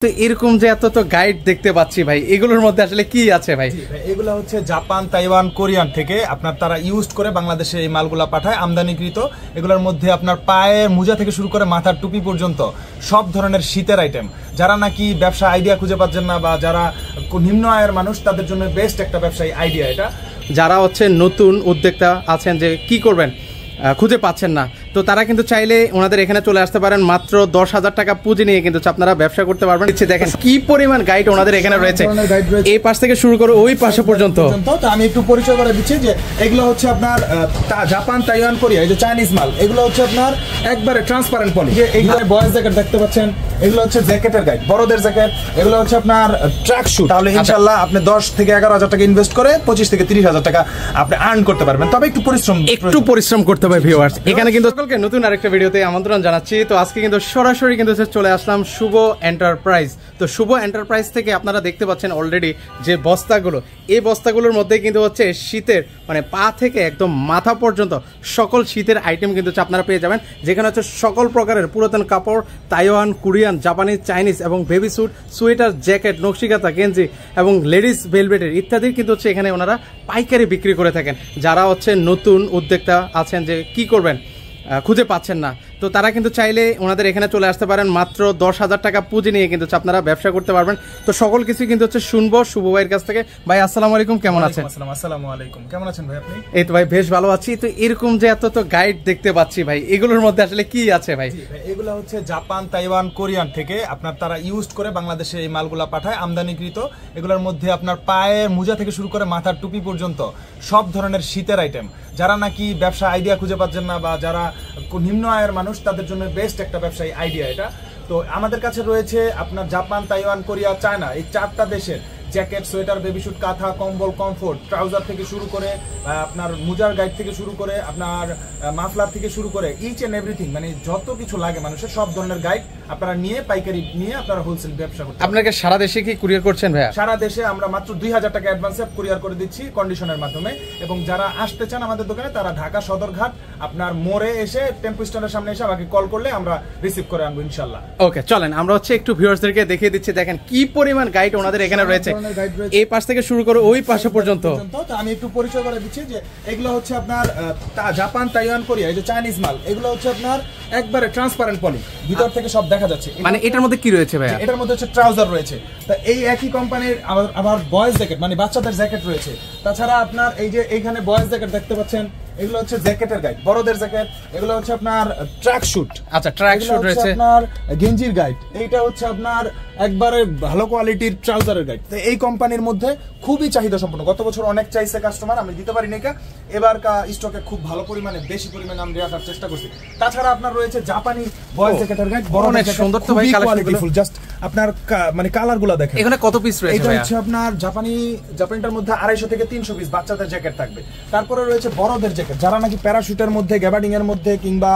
তো এরকম যে এত তো গাইড দেখতে পাচ্ছি ভাই, এগুলোর মধ্যে আসলে কি আছে ভাই? এগুলো হচ্ছে জাপান, তাইওয়ান, কোরিয়ান থেকে আপনার তারা ইউজ করে বাংলাদেশে এই মালগুলা পাঠায়, আমদানিকৃত। এগুলোর মধ্যে আপনার পায়ের মোজা থেকে শুরু করে মাথার টুপি পর্যন্ত সব ধরনের শীতের আইটেম। যারা নাকি ব্যবসা আইডিয়া খুঁজে পাচ্ছেন না বা যারা নিম্ন আয়ের মানুষ, তাদের জন্য বেস্ট একটা ব্যবসায়ী আইডিয়া এটা। যারা হচ্ছে নতুন উদ্যোক্তা আছেন যে কি করবেন খুঁজে পাচ্ছেন না, তো তারা কিন্তু চাইলে ওনাদের এখানে চলে আসতে পারেন। মাত্র 10,000 টাকা পুঁজি নিয়ে কিন্তু আপনারা ব্যবসা করতে পারবেন। দেখেন কি পরিমাণ গাইড ওনাদের এখানে রয়েছে, এই পাশ থেকে শুরু করে ওই পাশে পর্যন্ত। তো আমি একটু পরিচয় করে দিচ্ছি যে এগুলো হচ্ছে আপনার জাপান, তাইওয়ান, কোরিয়া, এই যে চাইনিজ মাল, এগুলো হচ্ছে আপনার একবারে ট্রান্সপারেন্ট পলি। যে এইখানে বয়েজ জ্যাকেট দেখতে পাচ্ছেন, এগুলো হচ্ছে জ্যাকেটের গাইড, বড়দের জ্যাকেট। এগুলো হচ্ছে আপনার ট্র্যাক শুট। তাহলে ইনশাআল্লাহ আপনি 10 থেকে 11,000 টাকা ইনভেস্ট করে 25 থেকে 30,000 টাকা আপনি আর্ন করতে পারবেন। তবে একটু পরিশ্রম করতে হবে ভিউয়ার্স। এখানে কিন্তু সকলকে নতুন আরেকটা ভিডিওতে আমন্ত্রণ জানাচ্ছি। তো আজকে কিন্তু সরাসরি কিন্তু চলে আসলাম শুভ এন্টারপ্রাইজ। তো শুভ এন্টারপ্রাইজ থেকে আপনারা দেখতে পাচ্ছেন অলরেডি যে বস্তাগুলো, এই বস্তাগুলোর মধ্যে কিন্তু হচ্ছে শীতের মানে পা থেকে একদম মাথা পর্যন্ত সকল শীতের আইটেম কিন্তু আপনারা পেয়ে যাবেন, যেখানে হচ্ছে সকল প্রকারের পুরাতন কাপড়, তাইওয়ান, কোরিয়ান, জাপানিজ, চাইনিজ এবং বেবি স্যুট, সোয়েটার, জ্যাকেট, নকশিকাতা, গেঞ্জি এবং লেডিস ভেলভেটের ইত্যাদি কিন্তু হচ্ছে এখানে ওনারা পাইকারি বিক্রি করে থাকেন। যারা হচ্ছে নতুন উদ্যোক্তা আছেন যে কি করবেন খুঁজে পাচ্ছেন না, তো তারা কিন্তু চাইলে ওনাদের এখানে চলে আসতে পারেন। মাত্র 10,000 টাকা পুঁজি নিয়ে কিন্তু আপনারা ব্যবসা করতে পারবেন। তো সকল কিছু কিন্তু হচ্ছে শুনবো শুভ ভাইয়ের কাছ থেকে। ভাই আসসালামু আলাইকুম, কেমন আছেন? আসসালামু আলাইকুম, কেমন আছেন ভাই আপনি? এই তো ভাই বেশ ভালো আছি। তো এরকম যে এত তো গাইড দেখতে পাচ্ছি ভাই, এগুলোর মধ্যে আসলে কি আছে ভাই? এগুলো হচ্ছে জাপান, তাইওয়ান, কোরিয়ান থেকে আপনার তারা ইউজ করে বাংলাদেশে এই মালগুলা পাঠায়, আমদানিকৃত। এগুলোর মধ্যে আপনার পায়ের মোজা থেকে শুরু করে মাথার টুপি পর্যন্ত সব ধরনের শীতের আইটেম। যারা নাকি ব্যবসা আইডিয়া খুঁজে পাচ্ছেন না বা যারা নিম্ন আয়ের মানুষ, তাদের জন্য বেস্ট একটা ব্যবসায়ী আইডিয়া এটা। তো আমাদের কাছে রয়েছে আপনার জাপান, তাইওয়ান, কোরিয়া, চায়না, এই 4টা দেশের জ্যাকেট, সোয়েটার, বেবি স্যুট, কাঁথা, কম্বল, কমফোর্ট, ট্রাউজার থেকে শুরু করে আপনার মোজার গাইড থেকে শুরু করে আপনার মাফলার থেকে শুরু করে ইচ এন্ড এভরিথিং, মানে যত কিছু লাগে মানুষের সব ধরনের গাইড আপনারা নিয়ে পাইকারি নিয়ে আপনারা হোলসেল ব্যবসা করতে। আপনাকে সারা দেশে কি কুরিয়ার করছেন ভাইয়া? সারা দেশে আমরা মাত্র 2,000 টাকা অ্যাডভান্সে কুরিয়ার করে দিচ্ছি কন্ডিশনের মাধ্যমে। এবং যারা আসতে চান আমাদের দোকানে, তারা ঢাকা সদরঘাট আপনার মোড়ে এসে টেম্পো স্ট্যান্ডের সামনে এসে আমাকে কল করলে আমরা রিসিভ করে আনবো ইনশাআল্লাহ। ওকে চলেন আমরা হচ্ছে একটু ভিউয়ার্সদেরকে দেখিয়ে দিচ্ছি। দেখেন কি পরিমাণ গাইড ওনাদের এখানে রয়েছে, এই পাশ থেকে শুরু করে ওই পাশে পর্যন্ত। তো আমি একটু পরিচয় করে দিচ্ছি যে এগুলো হচ্ছে আপনার জাপান, তাইওয়ান, কোরিয়া, এই যে চাইনিজ মাল, এগুলো হচ্ছে আপনার একবারে ট্রান্সপারেন্ট পলি, ভিতর থেকে সব দেখা যাচ্ছে। মানে এটার মধ্যে কি রয়েছে ভাই? এটার মধ্যে হচ্ছে ট্রাউজার রয়েছে। তা এই একই কোম্পানির আবার বয়েজ জ্যাকেট মানে বাচ্চাদের জ্যাকেট রয়েছে। তাছাড়া আপনার এই যে এইখানে বয়েজ জ্যাকেট দেখতে পাচ্ছেন, এগুলো হচ্ছে জ্যাকেটের গাইড, বড়দের জ্যাকেট। এগুলো হচ্ছে আপনার ট্র্যাক শুট। আচ্ছা ট্র্যাক শুট রয়েছে। আপনার গেঞ্জির গাইড, এইটা হচ্ছে আপনার একবারে ভালো কোয়ালিটির ট্রাউজারের গাইড। তো এই কোম্পানির মধ্যে খুবই চাহিদা সম্পন্ন। গত বছর অনেক চাইছে কাস্টমার, আমি দিতে পারি নাই, এবার স্টকে খুব ভালো পরিমাণে বেশি পরিমাণে আমরা রাখার চেষ্টা করছি। তাছাড়া আপনার রয়েছে জাপানি বয়েজ জ্যাকেটের গাইড, বড় অনেক সুন্দর তো ভাই কোয়ালিটিফুল। জাস্ট আপনার মানে কালারগুলো দেখেন। এখানে কত পিস রয়েছে? এটা হচ্ছে আপনার জাপানিটার মধ্যে 250 থেকে 300 পিস বাচ্চাদের জ্যাকেট থাকবে। তারপরে রয়েছে বড়দের জ্যাকেট, যারা নাকি প্যারাশুটের মধ্যে, গ্যাবার্ডিং এর মধ্যে কিংবা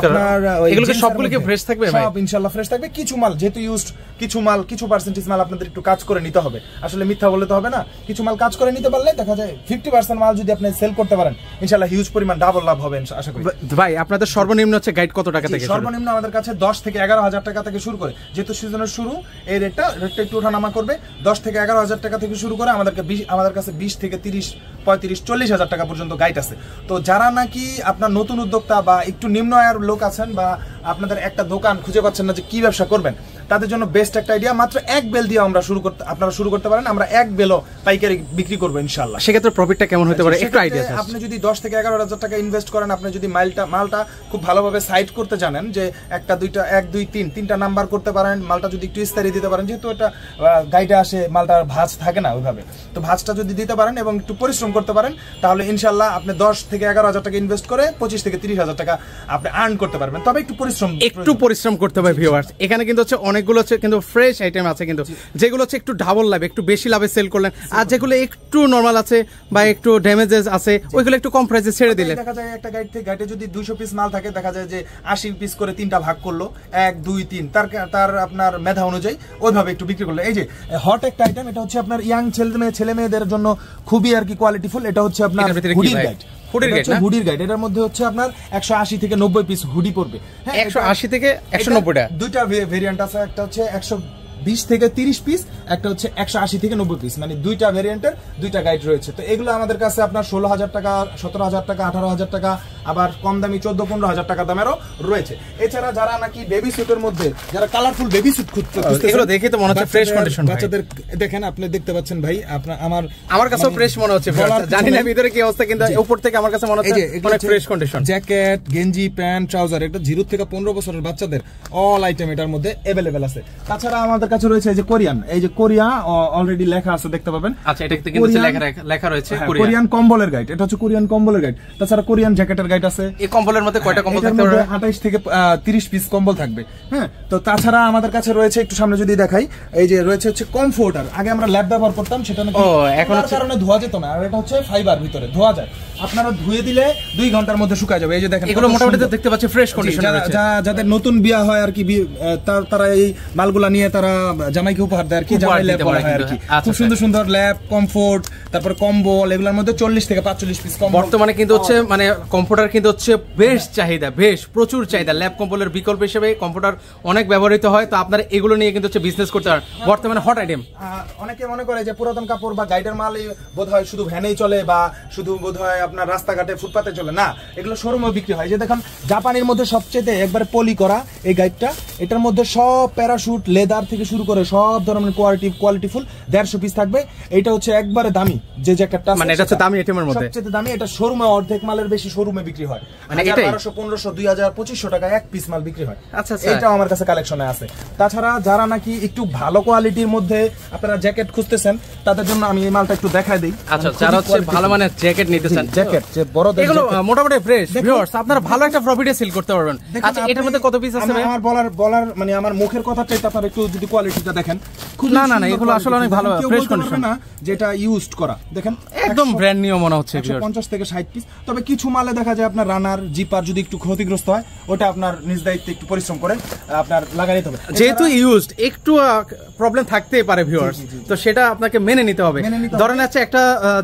আপনার এগুলো কি সবগুলো কি ফ্রেশ থাকবে ভাই? সব ইনশাআল্লাহ ফ্রেশ থাকবে। কিছু মাল যেহেতু ইউজড, কিছু মাল কিছু পার্সেন্টেজ মাল আপনাদের একটু কাজ করে নিতে হবে। আসলে মিথ্যা বললে তো হবে না, কিছু মাল কাজ করে নিতে পারলে দেখা যায় 50% মাল যদি আপনি সেল করতে পারেন, ইনশাআল্লাহ হিউজ পরিমাণ ডাবল লাভ হবে আশা করি। ভাই আপনাদের সর্বনিম্ন হচ্ছে গাইড কত টাকা থেকে? সর্বনিম্ন আমাদের কাছে 10 থেকে 11,000 টাকা থেকে শুরু করে, যেহেতু সিজনের শুরু, এই রেটটা একটু ওঠানামা করবে। 10 থেকে 11,000 টাকা থেকে শুরু করে আমাদের কাছে 20 থেকে 30, 35, 40,000 টাকা পর্যন্ত গাইড আছে। তো যারা নাকি আপনার নতুন উদ্যোক্তা বা একটু নিম্ন আয়ের লোক আছেন বা আপনাদের একটা দোকান খুঁজে পাচ্ছেন না যে কি ব্যবসা করবেন, তাদের জন্য বেস্ট একটা আইডিয়া। মাত্র 1 বেল দিয়ে আপনারা শুরু করতে পারেন। আমরা 1 বেলও পাইকারি বিক্রি করবো ইনশাআল্লাহ। সেক্ষেত্রে প্রফিটটা কেমন হতে পারে একটু আইডিয়া? আপনি যদি 10 থেকে 11,000 টাকা ইনভেস্ট করেন, আপনি যদি মালটা খুব ভালোভাবে সাইড করতে জানেন, যে একটা দুইটা 1 2 3 তিনটা নাম্বার করতে পারেন, মালটা যদি একটু ইস্তারি দিতে পারেন, যেহেতু এটা গাইডে আসে মালটার ভাঁজ থাকে না ওইভাবে, তো ভাঁজটা যদি দিতে পারেন এবং একটু পরিশ্রম করতে পারেন, তাহলে ইনশাআল্লাহ আপনি 10 থেকে 11,000 টাকা ইনভেস্ট করে 25 থেকে 30,000 টাকা আপনি আর্ন করতে পারবেন। তবে একটু পরিশ্রম করতে হবে ভিউয়ার্স। এখানে কিন্তু হচ্ছে অনেকগুলো হচ্ছে কিন্তু ফ্রেশ আইটেম আছে, কিন্তু যেগুলো হচ্ছে একটু ডাবল লাভ, একটু বেশি লাভে সেল করলেন, আর যেগুলো একটু নরমাল আছে বা একটু ড্যামেজেস আছে, ওইগুলো একটু কম প্রাইসে ছেড়ে দিলেন। দেখা যায় একটা গাইডে যদি 200 পিস মাল থাকে, দেখা যায় যে 80 পিস করে 3টা ভাগ করলো, 1 2 3 তার আপনার মেধা অনুযায়ী ওইভাবে একটু বিক্রি করলো। এই যে হট একটা আইটেম, এটা হচ্ছে আপনার ইয়াং ছেলে মেয়েদের জন্য খুবই আর কি কোয়ালিটিফুল। এটা হচ্ছে আপনার হুডির গাইড, হুডির গাইড। এটার মধ্যে হচ্ছে আপনার 180 থেকে 90 পিস হুডি পড়বে। 180 থেকে 190 টা দুইটা ভেরিয়েন্ট আছে, একটা হচ্ছে 20 থেকে 30 পিস, একটা হচ্ছে 180 থেকে 90 পিস, মানে দুইটা ভেরিয়েন্টের দুইটা গাইড রয়েছে। তো এগুলো আমাদের কাছে আপনার 16,000 টাকা, 17,000 টাকা, 18,000 টাকা, আবার কম দামি 14-15,000 টাকা দামেরও রয়েছে। এছাড়া যারা নাকি বেবি স্যুটের মধ্যে যারা কালারফুল বেবি স্যুট খুঁজতেছেন, এগুলো দেখে তো মনে হচ্ছে ফ্রেশ কন্ডিশন। বাচ্চাদের দেখেন, আপনি দেখতে পাচ্ছেন ভাই, আপনার আমার কাছে ফ্রেশ মনে হচ্ছে, জানি না ভিতরে কি অবস্থা, কিন্তু উপর থেকে আমার কাছে মনে হচ্ছে অনেক ফ্রেশ কন্ডিশন। জ্যাকেট, গেঞ্জি, প্যান্ট, ট্রাউজার, এটা 0 থেকে 15 বছরের বাচ্চাদের অল আইটেম এটার মধ্যে अवेलेबल আছে। তাছাড়া আমাদের কাছে রয়েছে এই যে কোরিয়ান, এই যে কোরিয়া অলরেডি লেখা আছে, দেখতে পাবেন। আচ্ছা, এটা কিন্তু লেখা রয়েছে কোরিয়ান কম্বলের গাইড, এটা হচ্ছে কোরিয়ান কম্বলের গাইড। তাছাড়া কোরিয়ান জ্যাকেটের গাইড আছে। এই কম্বলের মধ্যে কয়টা কম্বল থাকতে পারে? 28 থেকে 30 পিস কম্বল থাকবে। হ্যাঁ, তো তাছাড়া আমাদের কাছে রয়েছে, একটু সামনে যদি দেখাই, এই যে রয়েছে হচ্ছে কমফোর্টার। আগে আমরা ল্যাব ব্যবহার করতাম, সেটা নাকি এখন কারণে ধোয়া যেত না, আর এটা হচ্ছে ফাইবার, ভিতরে ধোয়া যায়। আপনারা ধুয়ে দিলে 2 ঘন্টার মধ্যে শুকায় যাবে। এই যে দেখেন, এগুলো মোটামুটি দেখতে পাচ্ছি ফ্রেশ কন্ডিশনে রয়েছে। যাদের নতুন বিয়ে হয় আর কি, তারা এই মালগুলা নিয়ে তারা জামাইকে উপহার দেয় আর কি, জামাই ল্যাব বলা হয় আর কি। খুব সুন্দর সুন্দর ল্যাব, কমফোর্ট, তারপর কম্বল, এগুলোর মধ্যে 40 থেকে 45 পিস কম্বল বর্তমানে কিন্তু হচ্ছে, মানে কম্পিউটার কিন্তু হচ্ছে বেশ চাহিদা, বেশ প্রচুর চাহিদা। ল্যাব কম্বলের বিকল্প হিসেবে কম্পিউটার অনেক ব্যবহৃত হয়, তো আপনারা এগুলো নিয়ে কিন্তু হচ্ছে বিজনেস করতে পারেন। বর্তমানে হট আইটেম। অনেকে মনে করে যে পুরাতন কাপড় বা গাইডের মালই বোধহয় শুধু ভ্যানেই চলে, বা শুধু বোধহয় আপনার রাস্তাঘাটে ফুটপাতে চলে, না, এগুলো শোরুমে বিক্রি হয়। যে দেখুন, জাপানের মধ্যে সবচেয়ে একবার পলি করা এই গাইডটা, এটার মধ্যে সব প্যারাশুট, লেদার থেকে শুরু করে সব ধরনের কোয়ালিটিফুল 150 পিস থাকবে। এটা হচ্ছে একবারে দামি যে জ্যাকেটটা, মানে এটা হচ্ছে দামি আইটেমের মধ্যে সবচেয়ে দামি। এটা শোরুমে অর্ধেক মালের বেশি শোরুমে বিক্রি হয়, মানে 1200, 1500, 2000, 2500 টাকা এক পিস মাল বিক্রি হয়। আচ্ছা, এটাও আমার কাছে কালেকশনে আছে। তাছাড়া যারা নাকি একটু ভালো কোয়ালিটির মধ্যে আপনারা জ্যাকেট খুঁজতেছেন, তাদের জন্য আমি এই মালটা একটু দেখাই দেই। আচ্ছা, যারা হচ্ছে ভালো মানের জ্যাকেট নিতেছেন, জ্যাকেট যে বড়দের, এগুলো মোটামুটি ফ্রেশ ভিউয়ার্স, আপনারা ভালো একটা প্রফিটে সেল করতে পারবেন। আচ্ছা, এটার মধ্যে কত পিস আছে? আমার বলার মানে আমার মুখের কথা চাইতে আপনারা একটু যদি কোয়ালিটিটা দেখেন, না, এগুলো আসলে অনেক ভালো ফ্রেশ কন্ডিশন না, যেটা ইউজড করা, দেখেন একদম ব্র্যান্ড নিউ মনে হচ্ছে। 50 থেকে 60 পিস। তবে কিছু মালে দেখা যায় আপনার রানার, জিপার যদি একটু ক্ষতিগ্রস্ত হয়, ওটা আপনার নিজ দায়িত্বে একটু পরিশ্রম করে আপনার লাগাই নিতে হবে। যেহেতু ইউজড, একটু প্রবলেম থাকতেই পারে ভিউয়ার্স, তো সেটা আপনাকে মেনে নিতে হবে। ধরেন আছে একটা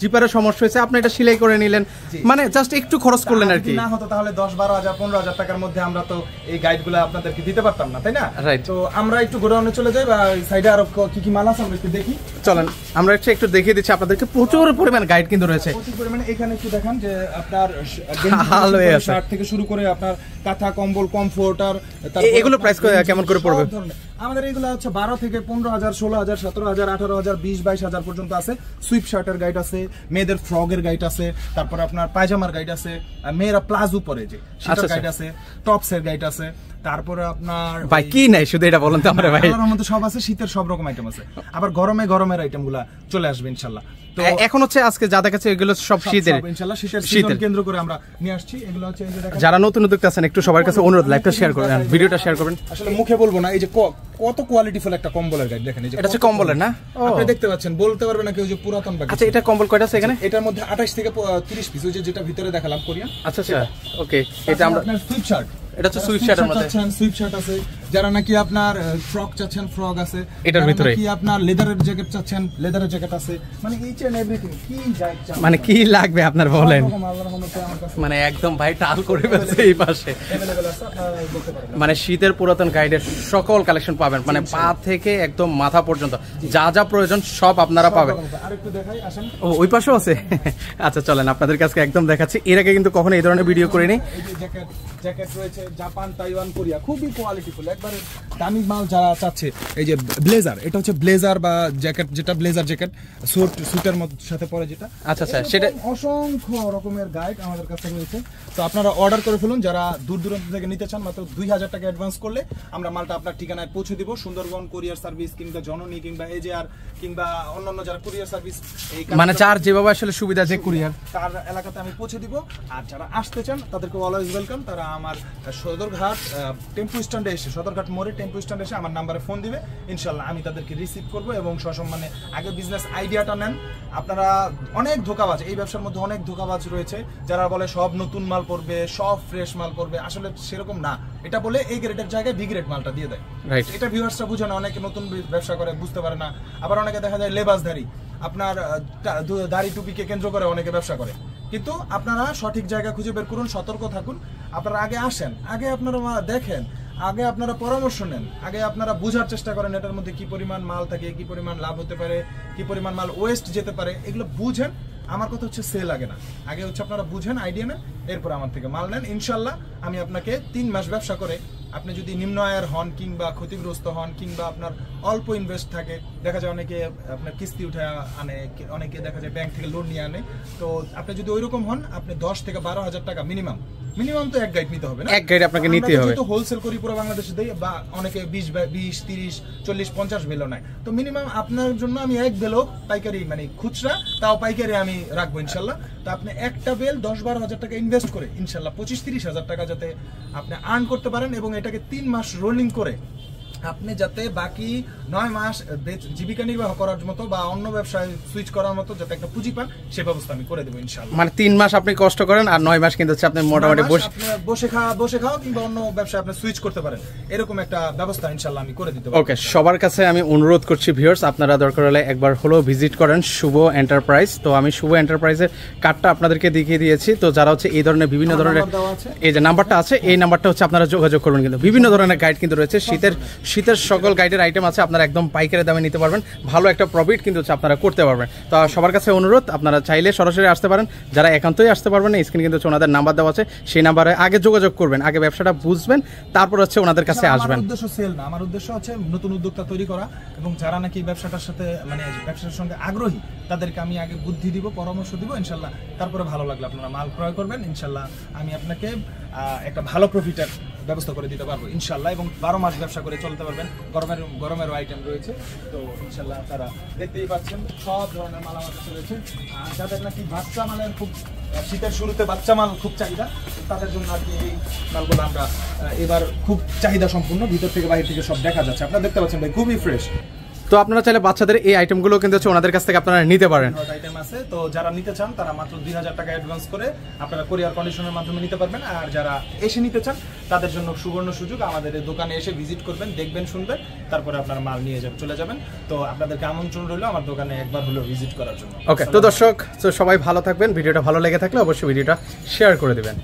জিপারের সমস্যা হয়েছে, আপনি এটা সেলাই করে নিলেন, মানে জাস্ট একটু খরচ করলেন আর কি। না হতো তাহলে 10, 12,000, 15,000 টাকার মধ্যে আমরা তো এই গাইডগুলো আপনাদেরকে দিতে পারতাম না, তাই না? তো আমরা একটু গোডাউনে চলে যাই, বা সাইডে আরো কি কি মাল আছে আমরা একটু দেখি। চলেন, আমরা একটু দেখিয়ে দিচ্ছি আপনাদেরকে। প্রচুর পরিমাণ গাইড কিন্তু রয়েছে, প্রচুর পরিমাণে। এখানে একটু দেখেন যে আপনার শার্ট থেকে শুরু করে আপনার কাঁথা, কম্বল, কমফোর্টার, এগুলো প্রাইস কেমন করে পড়বে? আমাদের এগুলো হচ্ছে 12 থেকে 15,000, 16,000, 17,000, 18,000, 20, 22,000 পর্যন্ত আছে। সুইপ শার্টের গাইড আছে, মেয়েদের ফ্রগের গাইড আছে, তারপর আপনার পায়জামার গাইড আছে, মেয়েরা প্লাজো পরে যে সেটার গাইড আছে, টপসের গাইড আছে, তারপরে আপনার ভাই কি নাই শুধু এটা বলেন তো আমরা ভাই। আমার মধ্যে সব আছে, শীতের সব রকম আইটেম আছে, আবার গরমের আইটেমগুলো চলে আসবে ইনশাআল্লাহ। তো এখন হচ্ছে আজকে যা দেখাচ্ছে এগুলো সব শীতের, ইনশাআল্লাহ শীতের কেন্দ্র করে আমরা নিয়ে আসছি। এগুলো হচ্ছে এই যে দেখেন, যারা নতুন উদ্যোক্তা আছেন একটু সবার কাছে অনুরোধ, লাইভটা শেয়ার করবেন, ভিডিওটা শেয়ার করবেন। আসলে মুখে বলবো না, এই যে কত কোয়ালিটিফুল একটা কম্বলের গাইড দেখেন। এই যে এটা হচ্ছে কম্বলের না, আপনি দেখতে পাচ্ছেন, বলতে পারবে না কেউ যে পুরাতন বাকি। আচ্ছা, এটা কম্বল কয়টা আছে এখানে? এটার মধ্যে 28 থেকে 30 পিস, ওই যেটা ভিতরে দেখালাম কোরিয়ান। আচ্ছা, ওকে। এটা আমরা সুইপ শার্ট, এটা হচ্ছে সুইপ শার্টের মধ্যে, সুইপ শার্ট আছে। যারা নাকি আপনার ফ্রক চাচ্ছেন, ফ্রক আছে এটার ভিতরে। কি আপনার লেদারের জ্যাকেট চাচ্ছেন, লেদারের জ্যাকেট আছে। মানে ইচ এন্ড এভরিথিং, কি চাচ্ছেন, মানে কি লাগবে আপনার বলেন, মানে একদম ভাই টাল করে ফেলছে এই পাশে। মানে শীতের পুরাতন গাইডের সকল কালেকশন পাবেন, মানে পা থেকে একদম মাথা পর্যন্ত যা যা প্রয়োজন সব আপনারা পাবেন। আরেকটু দেখাই, আসেন। ওই পাশেও আছে। আচ্ছা, চলেন আপনাদের কাছে একদম দেখাচ্ছি। এর আগে কিন্তু কখনো এই ধরনের ভিডিও করিনি। এই যে জ্যাকেট রয়েছে, জাপান, তাইওয়ান, কোরিয়া, খুবই কোয়ালিটিফুল, একবারে দামি মাল যারা চাচ্ছে। এই যে ব্লেজার, এটা হচ্ছে ব্লেজার বা জ্যাকেট, যেটা ব্লেজার জ্যাকেট স্যুটের সাথে পরে যেটা। আচ্ছা, সেটা অসংখ্য রকমের গাইড আমাদের কাছে রয়েছে। তো আপনারা অর্ডার করে ফেলুন, যারা দূর দূরান্ত থেকে নিতে চান। মাত্র 2,000 টাকা অ্যাডভান্স করলে আমরা মালটা আপনার ঠিকানায় পৌঁছে দিব। সুন্দরবন কুরিয়ার সার্ভিস কিংবা জননী কিংবা এজেআর কিংবা অন্যান্য যারা কুরিয়ার সার্ভিস, মানে যার যেভাবে আসলে সুবিধা, যে কুরিয়ার তার এলাকাতে আমি পৌঁছে দিব। আর যারা আসতে চান তাদেরকে অলওয়েজ ওয়েলকাম। তারা আমার সদরঘাট টেম্পু স্ট্যান্ডে এসে, সদরঘাট মোড়ে টেম্পু স্ট্যান্ডে এসে আমার নাম্বারে ফোন দিবে। ইনশাল্লাহ আমি তাদেরকে রিসিভ করবো এবং সসম্মানে আগে বিজনেস আইডিয়াটা নেন। আপনারা অনেক ধোঁকাবাজ, এই ব্যবসার মধ্যে অনেক ধোঁকাবাজ রয়েছে, যারা বলে সব নতুন মাল পড়বে, সব ফ্রেশ মাল পড়বে। আসলে সেরকম না, এটা বলে এই গ্রেডের জায়গায় বি গ্রেড মালটা দিয়ে দেয়। এটা ভিউয়ার্সরা বুঝে না, অনেকে নতুন ব্যবসা করে বুঝতে পারে না। আবার অনেকে দেখা যায় লেবাসধারী, আপনার দাড়ি টুপিকে কেন্দ্র করে অনেকে ব্যবসা করে। কিন্তু আপনারা সঠিক জায়গা খুঁজে বের করুন, সতর্ক থাকুন। আপনারা আগে আসেন, আগে আপনারা দেখেন, আগে আপনারা পরামর্শ নেন, আগে আপনারা বোঝার চেষ্টা করেন এটার মধ্যে কি পরিমাণ মাল থাকে, কি পরিমাণ লাভ হতে পারে, কি পরিমাণ মাল ওয়েস্ট যেতে পারে, এগুলো বুঝেন। আমার কথা হচ্ছে সেল লাগে না, আগে হচ্ছে আপনারা বুঝেন, আইডিয়া নেন, এরপর আমার থেকে মাল নেন। ইনশাল্লাহ আমি আপনাকে 3 মাস ব্যবসা করে আপনি যদি নিম্ন আয়ের হন কিংবা ক্ষতিগ্রস্ত হন কিংবা আপনার অল্প ইনভেস্ট থাকে, দেখা যায় অনেকে আপনার কিস্তি উঠে আনে, অনেকে দেখা যায় ব্যাংক থেকে লোন নিয়ে আনে, তো আপনি যদি ওইরকম হন আপনি 10 থেকে 12,000 টাকা মিনিমাম তো এক গাইড নিতে হবে না, এক গাইড আপনাকে নিতে হবে। তো হোলসেল করি পুরো বাংলাদেশে দেই, বা অনেকে 20 30 40 50 বেলো নাই, তো মিনিমাম আপনার জন্য আমি এক বেলো পাইকারি মানে খুচরা তাও পাইকারি আমি রাখবো ইনশাল্লাহ। তো আপনি একটা বেল 10-12,000 টাকা ইনভেস্ট করে ইনশাল্লাহ 25-30,000 টাকা যাতে আপনি আর্ন করতে পারেন, এবং এটাকে 3 মাস রোলিং করে আপনি যাতে বাকি 9 মাস জীবিকা নির্বাহ করার মতো বা অন্য ব্যবসায় সুইচ করার মতো যাতে একটা পুঁজি পান, সে ব্যবস্থা আমি করে দেবো ইনশাআল্লাহ। মানে 3 মাস আপনি কষ্ট করেন আর 9 মাস কিন্তু আপনি মোটামুটি বসে খাও কিংবা অন্য ব্যবসায় আপনি সুইচ করতে পারেন, এরকম একটা ব্যবস্থা ইনশাআল্লাহ আমি করে দিতে পারবো। ওকে, সবার কাছে আমি অনুরোধ করছি ভিউয়ার্স, আপনারা দরকার হলে একবার হলো ভিজিট করেন শুভ এন্টারপ্রাইজ। তো আমি শুভ এন্টারপ্রাইজের কার্ডটা আপনাদেরকে দেখিয়ে দিয়েছি। তো যারা হচ্ছে এই ধরনের বিভিন্ন ধরনের এই যে নাম্বারটা আছে, এই নাম্বারটা হচ্ছে আপনারা যোগাযোগ করবেন। কিন্তু বিভিন্ন ধরনের গাইড কিন্তু রয়েছে, শীতের সকল গাইডের আইটেম আছে, আপনারা একদম পাইকারি দামে নিতে পারবেন, ভালো একটা প্রফিট কিন্তু হচ্ছে আপনারা করতে পারবেন। তো সবার কাছে অনুরোধ, আপনারা চাইলে সরাসরি আসতে পারেন, যারা একান্তই আসতে পারবেন না স্ক্রিনে কিন্তু ওনাদের নাম্বার দেওয়া আছে, সেই নাম্বারে আগে যোগাযোগ করবেন, আগে ব্যবসাটা বুঝবেন, তারপর হচ্ছে ওনাদের কাছে আসবেন। আমার উদ্দেশ্য সেল না, আমার উদ্দেশ্য হচ্ছে নতুন উদ্যোক্তা তৈরি করা, এবং যারা নাকি ব্যবসাটার সাথে মানে ব্যবসার সঙ্গে আগ্রহী তাদেরকে আমি আগে বুদ্ধি দিব, পরামর্শ দিব ইনশাল্লাহ, তারপরে ভালো লাগলে আপনারা মাল ক্রয় করবেন ইনশাল্লাহ, আমি আপনাকে একটা ভালো প্রফিটের ব্যবস্থা করে দিতে পারবো ইনশাল্লাহ, এবং 12 মাস ব্যবসা করে চলতে পারবেন। গরমেরও আইটেম রয়েছে, তো ইনশাল্লাহ তারা দেখতেই পাচ্ছেন সব ধরনের মাল আমার কাছে রয়েছে। আর যাদের নাকি বাচ্চা মালের খুব শীতের শুরুতে বাচ্চা মাল খুব চাহিদা, তাদের জন্য আর কি এই মালগুলো আমরা এবার খুব চাহিদা সম্পূর্ণ, ভিতর থেকে বাইরে থেকে সব দেখা যাচ্ছে, আপনারা দেখতে পাচ্ছেন ভাই খুবই ফ্রেশ। তো আপনারা চাইলে বাচ্চাদের এই আইটেমগুলো কিন্তু হচ্ছে ওনাদের কাছ থেকে আপনারা নিতে পারেন। আইটেম আছে, তো যারা নিতে চান তারা মাত্র 2,000 টাকা অ্যাডভান্স করে আপনারা কোরিয়ার কন্ডিশনের মাধ্যমে নিতে পারবেন। আর যারা এসে নিতে চান তাদের জন্য সুবর্ণ সুযোগ, আমাদের দোকানে এসে ভিজিট করবেন, দেখবেন, শুনবেন, তারপরে আপনারা মাল নিয়ে চলে যাবেন। তো আপনাদেরকে আমন্ত্রণ রইল আমার দোকানে একবার হলেও ভিজিট করার জন্য। ওকে, তো দর্শক, তো সবাই ভালো থাকবেন, ভিডিওটা ভালো লেগে থাকলে অবশ্যই ভিডিওটা শেয়ার করে দিবেন।